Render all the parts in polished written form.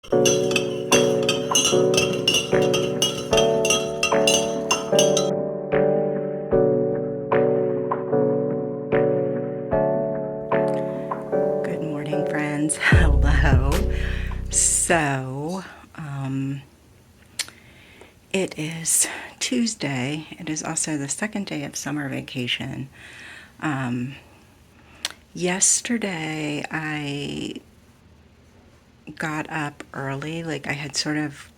Good morning, friends. Hello. So, it is Tuesday. It is also the second day of summer vacation. Yesterday, I got up early. Like, I had sort of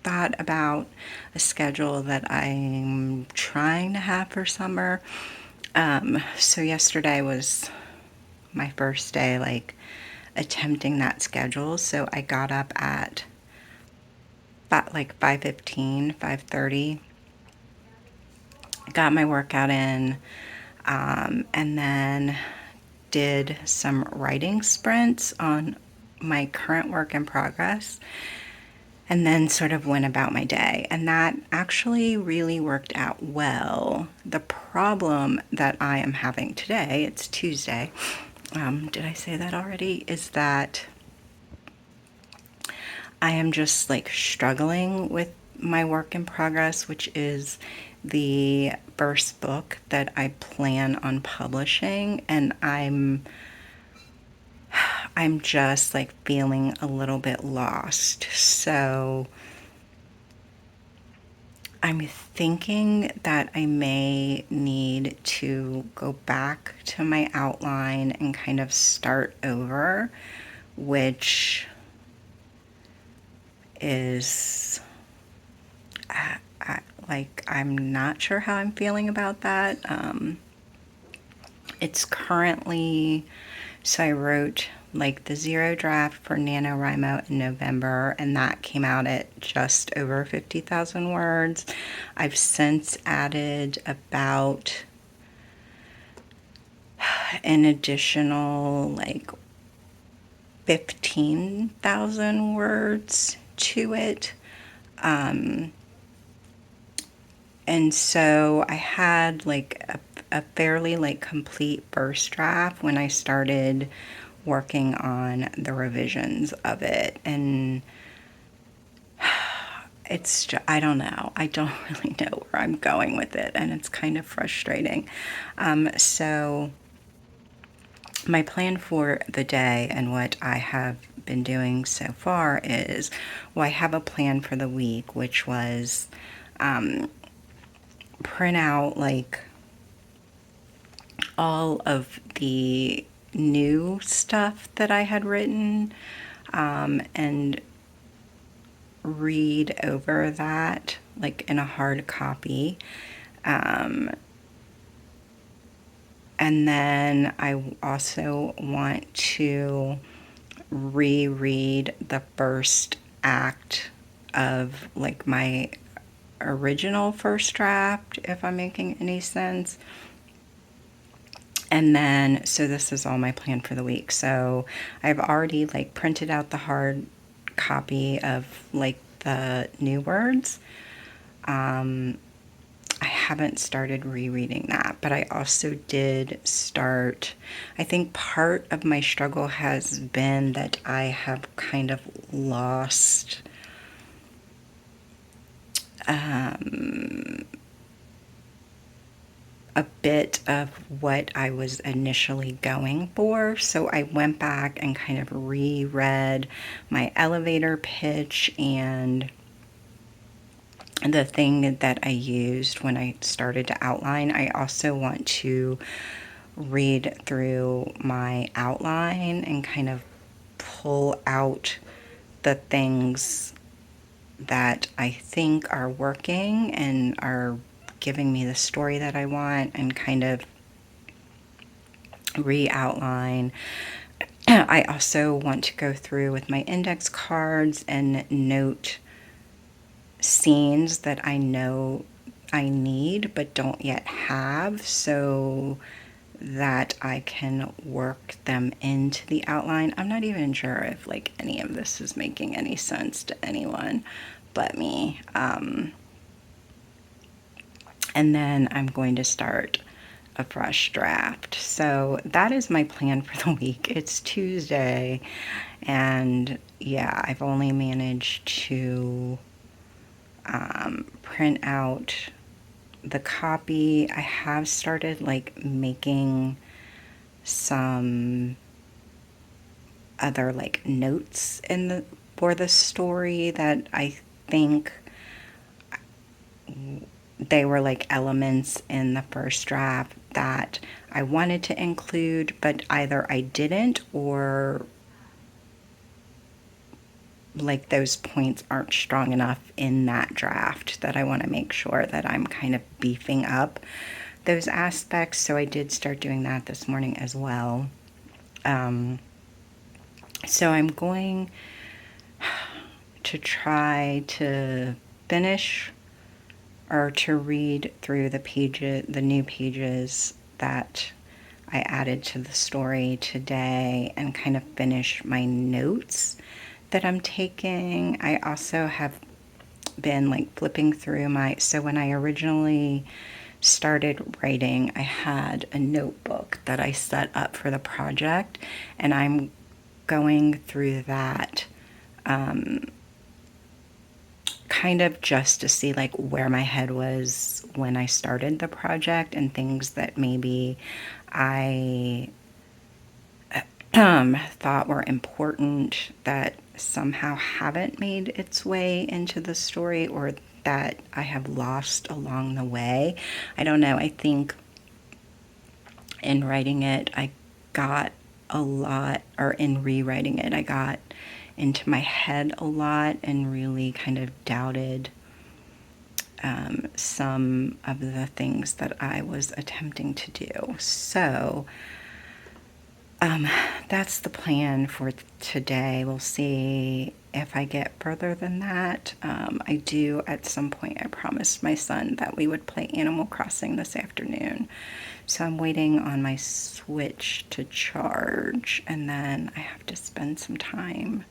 thought about a schedule that I'm trying to have for summer. So, yesterday was my first day, like, attempting that schedule. So, I got up at about like 5:15, 5:30. Got my workout in, and then did some writing sprints on my current work in progress, and then sort of went about my day. And that actually really worked out well. The problem that I am having today, it's Tuesday, did I say that already? Is that I am just like struggling with my work in progress, which is the first book that I plan on publishing, and I'm just like feeling a little bit lost. So I'm thinking that I may need to go back to my outline and kind of start over, which is like, I'm not sure how I'm feeling about that. It's currently, so I wrote like the zero draft for NaNoWriMo in November, and that came out at just over 50,000 words. I've since added about an additional like 15,000 words to it. And so I had like a fairly like complete first draft when I started working on the revisions of it. And it's just, I don't know. I don't really know where I'm going with it, and it's kind of frustrating. So my plan for the day and what I have been doing so far is, well, I have a plan for the week, which was print out like all of the new stuff that I had written, and read over that like in a hard copy. And then I also want to reread the first act of like my original first draft, if I'm making any sense. And then, so this is all my plan for the week. So I've already like printed out the hard copy of like the new words. I haven't started rereading that, but I also did start. I think part of my struggle has been that I have kind of lost a bit of what I was initially going for. So I went back and kind of reread my elevator pitch and the thing that I used when I started to outline. I also want to read through my outline and kind of pull out the things that I think are working and are giving me the story that I want, and kind of re-outline. I also want to go through with my index cards and note scenes that I know I need but don't yet have, so that I can work them into the outline. I'm not even sure if like any of this is making any sense to anyone but me. And then I'm going to start a fresh draft. So that is my plan for the week. It's Tuesday, and yeah, I've only managed to print out the copy. I have started like making some other like notes in the for the story that I think they were like elements in the first draft that I wanted to include, but either I didn't, or like those points aren't strong enough in that draft that I want to make sure that I'm kind of beefing up those aspects. So I did start doing that this morning as well. So I'm going to try to finish or to read through the new pages that I added to the story today, and kind of finish my notes that I'm taking. I also have been like flipping through so when I originally started writing, I had a notebook that I set up for the project, and I'm going through that kind of just to see like where my head was when I started the project, and things that maybe I thought were important that somehow haven't made its way into the story, or that I have lost along the way. I don't know. I think in writing it, I got a lot, or in rewriting it, I got into my head a lot and really kind of doubted some of the things that I was attempting to do. So that's the plan for today. We'll see if I get further than that. I do, at some point, I promised my son that we would play Animal Crossing this afternoon. So I'm waiting on my Switch to charge, and then I have to spend some time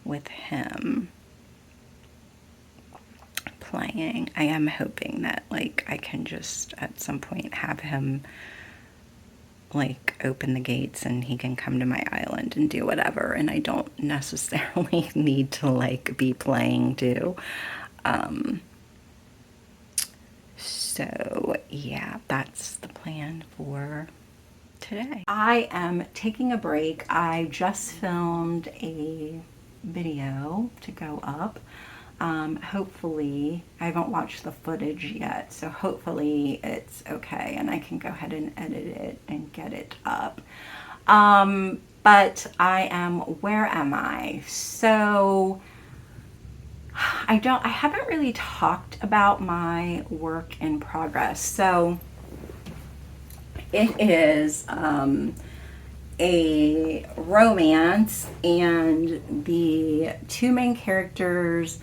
with him playing. I am hoping that like I can just at some point have him like open the gates and he can come to my island and do whatever, and I don't necessarily need to like be playing too. So yeah, that's the plan for today. I am taking a break. I just filmed a video to go up. Hopefully, I haven't watched the footage yet, so hopefully it's okay and I can go ahead and edit it and get it up. But where am I? So I haven't really talked about my work in progress. So it is a romance, and the two main characters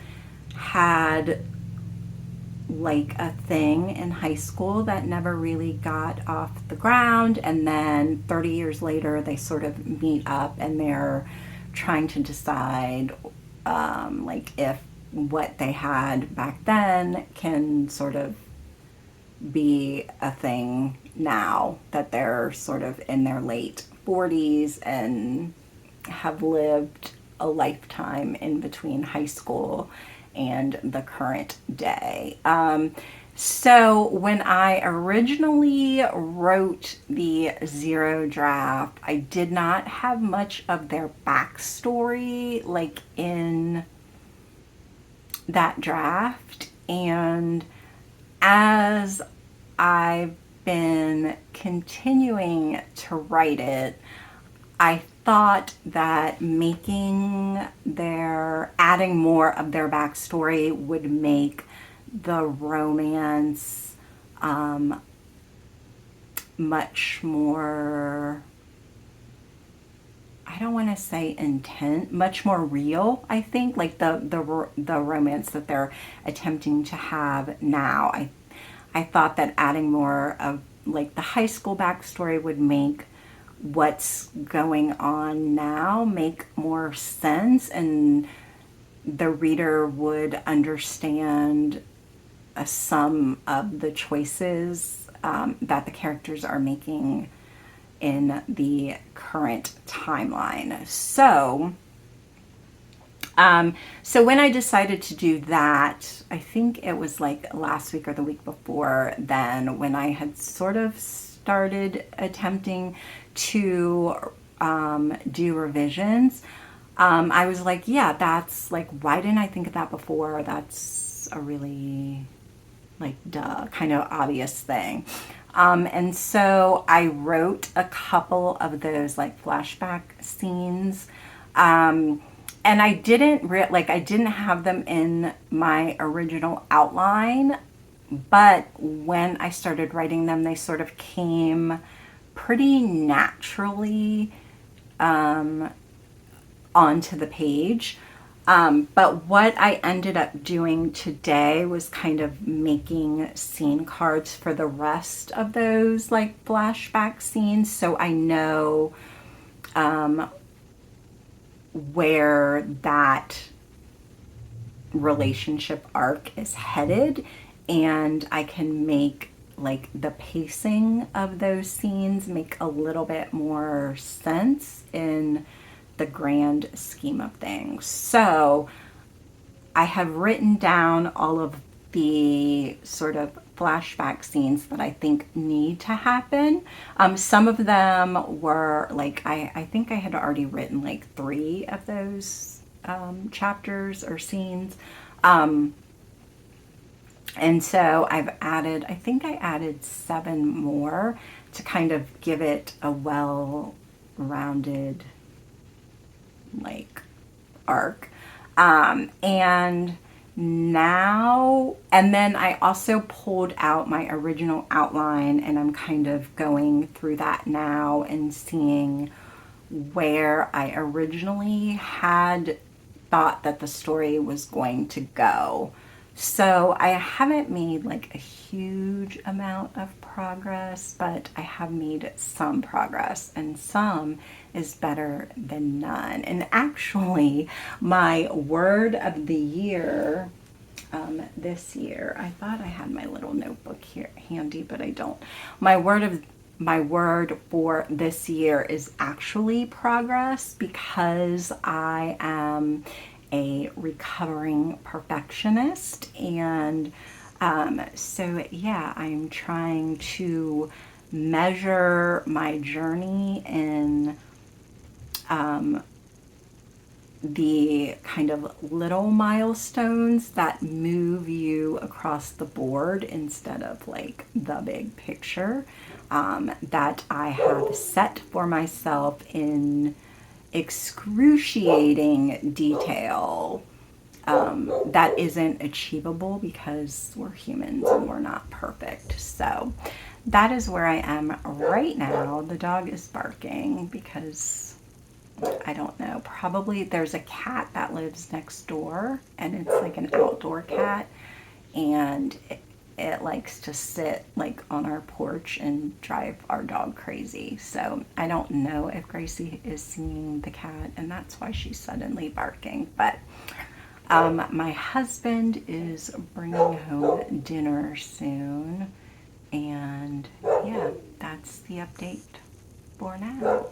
had like a thing in high school that never really got off the ground, and then 30 years later they sort of meet up and they're trying to decide like if what they had back then can sort of be a thing now that they're sort of in their late 40s and have lived a lifetime in between high school and the current day. So when I originally wrote the zero draft, I did not have much of their backstory like in that draft. And as I've been continuing to write it, I thought that adding more of their backstory would make the romance much more, I don't want to say intense, much more real, I think, like the romance that they're attempting to have now. I thought that adding more of like the high school backstory would make what's going on now make more sense, and the reader would understand some of the choices that the characters are making in the current timeline. So when I decided to do that, I think it was like last week or the week before then, when I had sort of started attempting to do revisions. I was like, yeah, that's like, why didn't I think of that before? That's a really like duh, kind of obvious thing. And so I wrote a couple of those like flashback scenes. And I didn't I didn't have them in my original outline, but when I started writing them, they sort of came pretty naturally onto the page. But what I ended up doing today was kind of making scene cards for the rest of those like flashback scenes, so I know where that relationship arc is headed, and I can make like the pacing of those scenes make a little bit more sense in the grand scheme of things. So I have written down all of the sort of flashback scenes that I think need to happen. Some of them were like, I think I had already written like 3 of those chapters or scenes. And so I've added, I think I added 7 more to kind of give it a well-rounded like arc. And then I also pulled out my original outline, and I'm kind of going through that now and seeing where I originally had thought that the story was going to go. So I haven't made like a huge amount of progress, but I have made some progress, and some is better than none. And actually, my word of the year this year, I thought I had my little notebook here handy, but I don't. My word for this year is actually progress, because I am a recovering perfectionist, and so yeah, I'm trying to measure my journey in the kind of little milestones that move you across the board instead of like the big picture that I have set for myself in excruciating detail that isn't achievable because we're humans and we're not perfect. So that is where I am right now. The dog is barking because I don't know, probably there's a cat that lives next door, and it's like an outdoor cat, and it likes to sit like on our porch and drive our dog crazy. So I don't know if Gracie is seeing the cat and that's why she's suddenly barking. But my husband is bringing home dinner soon, and yeah, that's the update for now.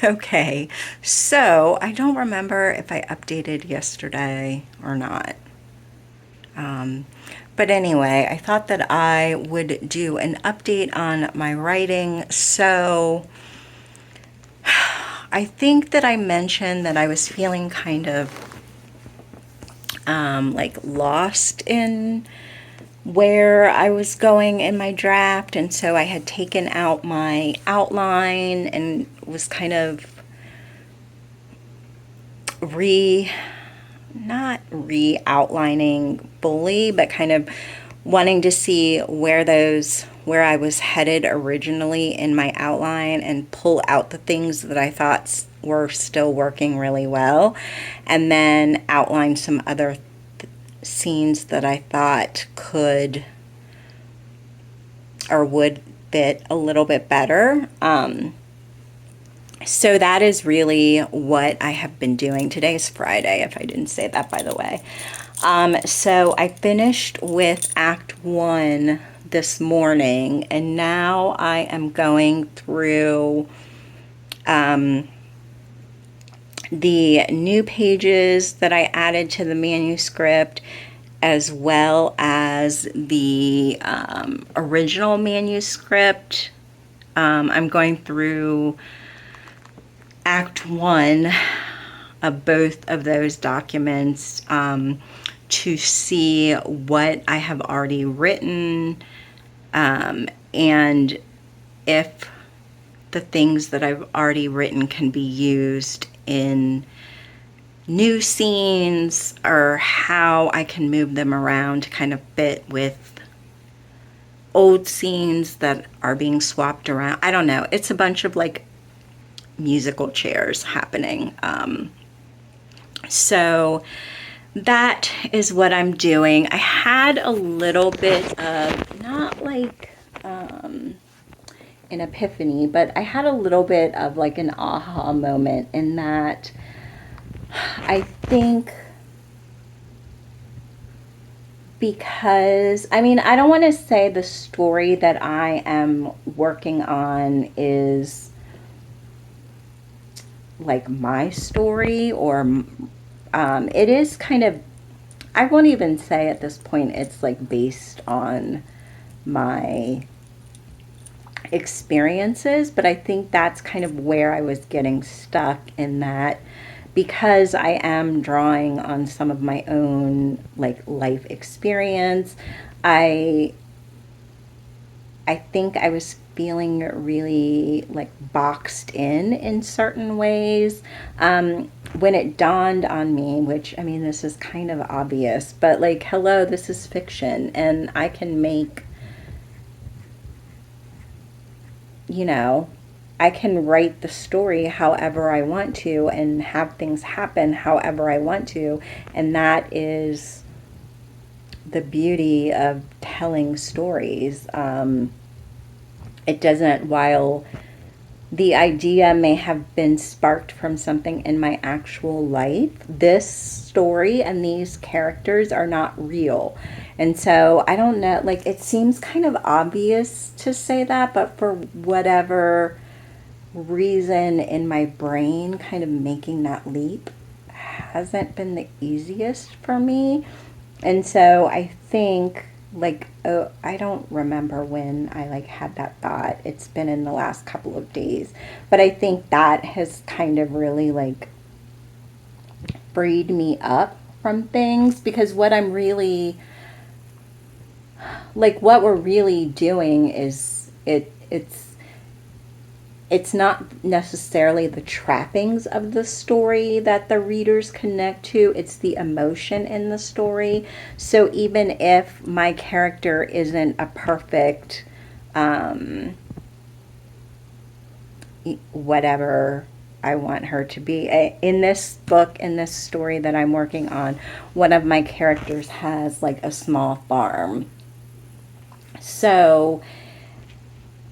Okay, so I don't remember if I updated yesterday or not. Um, but anyway, I thought that I would do an update on my writing. So I think that I mentioned that I was feeling kind of like lost in where I was going in my draft. And so I had taken out my outline and was kind of not re-outlining fully, but kind of wanting to see where I was headed originally in my outline and pull out the things that I thought were still working really well, and then outline some other scenes that I thought could or would fit a little bit better. So that is really what I have been doing. Today is Friday, if I didn't say that, by the way. So I finished with Act 1 this morning, and now I am going through the new pages that I added to the manuscript, as well as the original manuscript. I'm going through Act 1 of both of those documents to see what I have already written, and if the things that I've already written can be used in new scenes, or how I can move them around to kind of fit with old scenes that are being swapped around. I don't know. It's a bunch of like musical chairs happening. So that is what I'm doing. I had a little bit of, not like an epiphany, but I had a little bit of like an aha moment, in that I think, because, I mean, I don't want to say the story that I am working on is like my story, or it is kind of, I won't even say at this point it's like based on my experiences, but I think that's kind of where I was getting stuck, in that because I am drawing on some of my own like life experience, I think I was feeling really like boxed in certain ways. When it dawned on me, which, I mean, this is kind of obvious, but like, hello, this is fiction, and I can make, you know, I can write the story however I want to and have things happen however I want to. And that is the beauty of telling stories. It doesn't, while the idea may have been sparked from something in my actual life, this story and these characters are not real. And so I don't know, like, it seems kind of obvious to say that, but for whatever reason in my brain, kind of making that leap hasn't been the easiest for me. And so I think, like, oh, I don't remember when I like had that thought. It's been in the last couple of days, but I think that has kind of really like freed me up from things, because what I'm really, like, what we're really doing is it's not necessarily the trappings of the story that the readers connect to, it's the emotion in the story. So even if my character isn't a perfect whatever I want her to be, in this book, in this story that I'm working on, one of my characters has like a small farm. So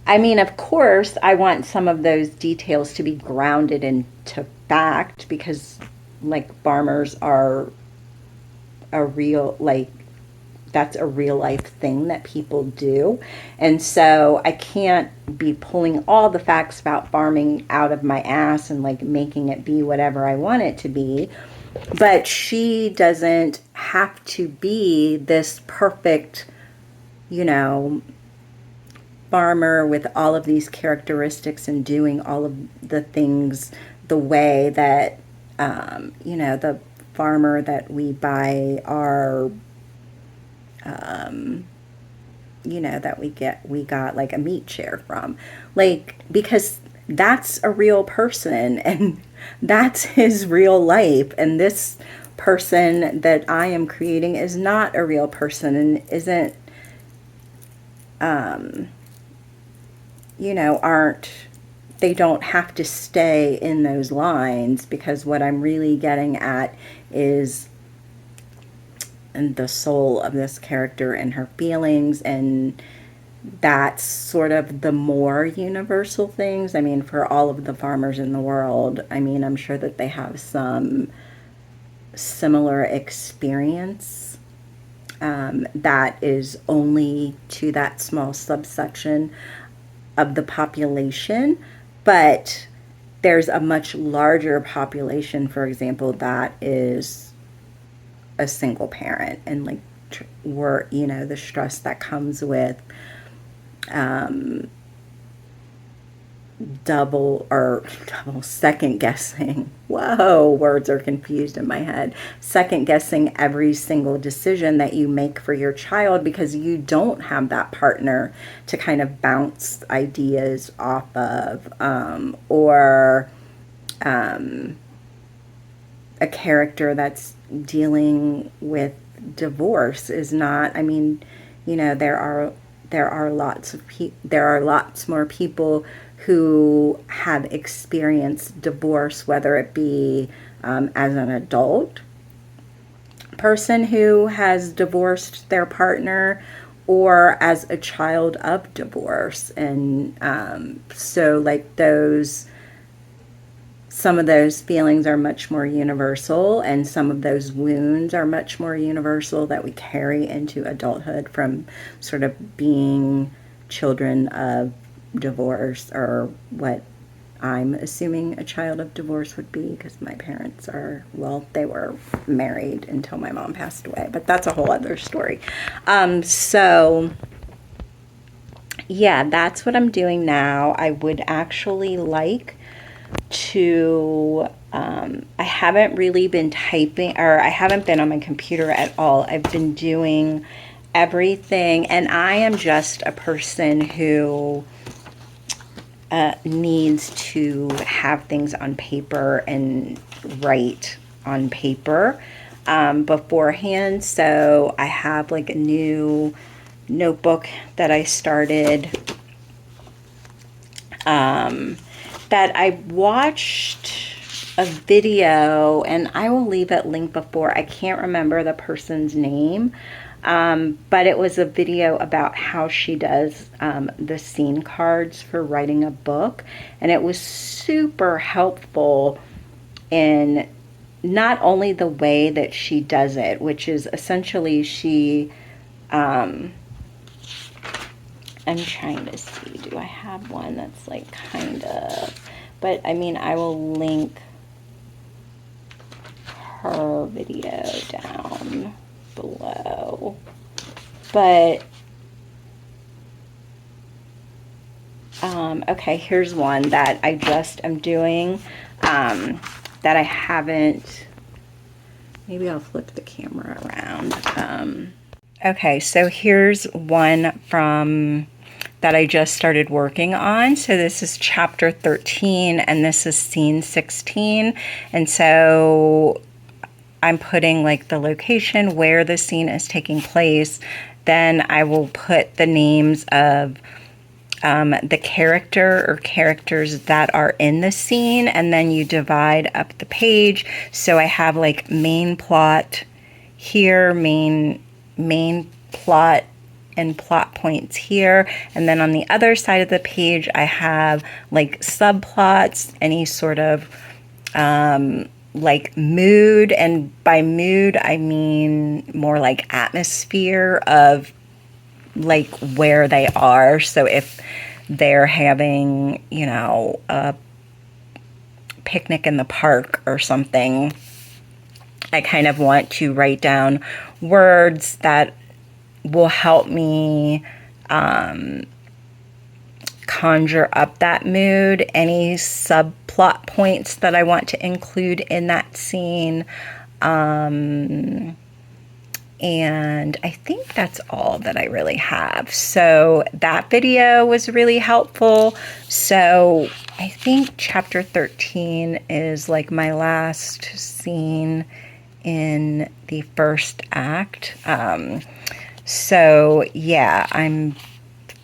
I mean, of course, I want some of those details to be grounded into fact, because, like, farmers are a real, like, that's a real life thing that people do. And so I can't be pulling all the facts about farming out of my ass and like making it be whatever I want it to be. But she doesn't have to be this perfect, you know, farmer with all of these characteristics and doing all of the things the way that, you know, the farmer that we buy our, you know, that we got like a meat share from. Like, because that's a real person and that's his real life. And this person that I am creating is not a real person and isn't, you know, they don't have to stay in those lines, because what I'm really getting at is the soul of this character and her feelings, and that's sort of the more universal things. I mean, for all of the farmers in the world, I mean, I'm sure that they have some similar experience that is only to that small subsection of the population, but there's a much larger population, for example, that is a single parent, and like we're, you know, the stress that comes with double second guessing. Whoa, words are confused in my head. Second guessing every single decision that you make for your child, because you don't have that partner to kind of bounce ideas off of, or a character that's dealing with divorce is not, I mean, you know, there are lots more people who have experienced divorce, whether it be as an adult person who has divorced their partner, or as a child of divorce. And so like some of those feelings are much more universal, and some of those wounds are much more universal that we carry into adulthood from sort of being children of divorce, or what I'm assuming a child of divorce would be, because my parents are, well, they were married until my mom passed away, but that's a whole other story. So yeah, that's what I'm doing now. I would actually like to, I haven't really been typing, or I haven't been on my computer at all. I've been doing everything, and I am just a person who needs to have things on paper and write on paper beforehand. So I have like a new notebook that I started, that I watched a video, and I will leave that link before. I can't remember the person's name, but it was a video about how she does the scene cards for writing a book, and it was super helpful in not only the way that she does it, which is essentially I'm trying to see, do I have one that's like kind of, but I mean, I will link her video down below. But, okay, here's one that I just am doing, that I haven't, maybe I'll flip the camera around. Okay, so here's one from that I just started working on. So this is chapter 13, and this is scene 16. And so I'm putting like the location where the scene is taking place. Then I will put the names of the character or characters that are in the scene, and then you divide up the page. So I have like main plot here, main plot and plot points here, and then on the other side of the page I have like subplots, any sort of like mood, and by mood I mean more like atmosphere of like where they are. So if they're having, you know, a picnic in the park or something, I kind of want to write down words that will help me conjure up that mood, any subplot points that I want to include in that scene. And I think that's all that I really have. So that video was really helpful. So I think chapter 13 is like my last scene in the first act. So yeah, I'm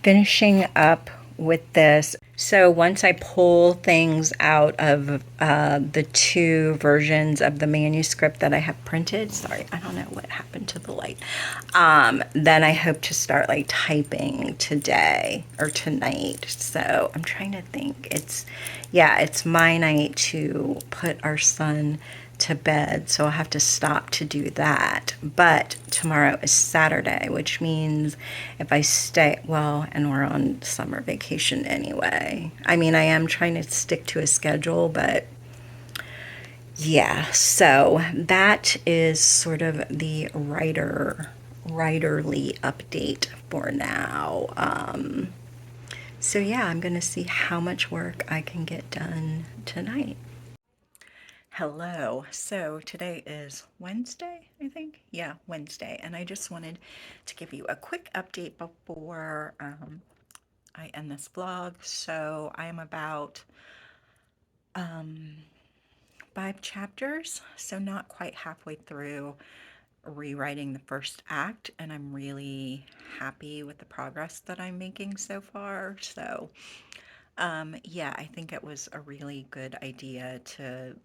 finishing up with this. So once I pull things out of the two versions of the manuscript that I have printed, sorry, I don't know what happened to the light, then I hope to start like typing today or tonight. So I'm trying to think. It's my night to put our son to bed, so I'll have to stop to do that. But tomorrow is Saturday, which means if I stay, well, and we're on summer vacation anyway. I mean, I am trying to stick to a schedule, but yeah, so that is sort of the writerly update for now. So yeah, I'm gonna see how much work I can get done tonight. Hello. So today is Wednesday, I think. Yeah, Wednesday. And I just wanted to give you a quick update before I end this vlog. So I am about 5 chapters, so not quite halfway through rewriting the first act, and I'm really happy with the progress that I'm making so far. So yeah, I think it was a really good idea to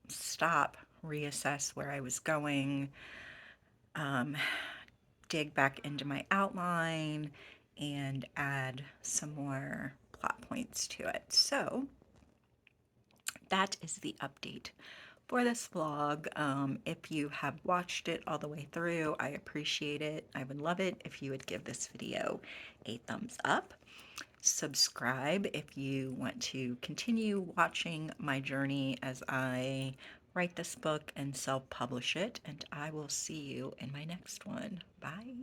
stop, reassess where I was going, dig back into my outline, and add some more plot points to it. So that is the update for this vlog. If you have watched it all the way through, I appreciate it. I would love it if you would give this video a thumbs up. Subscribe if you want to continue watching my journey as I write this book and self-publish it, and I will see you in my next one. Bye.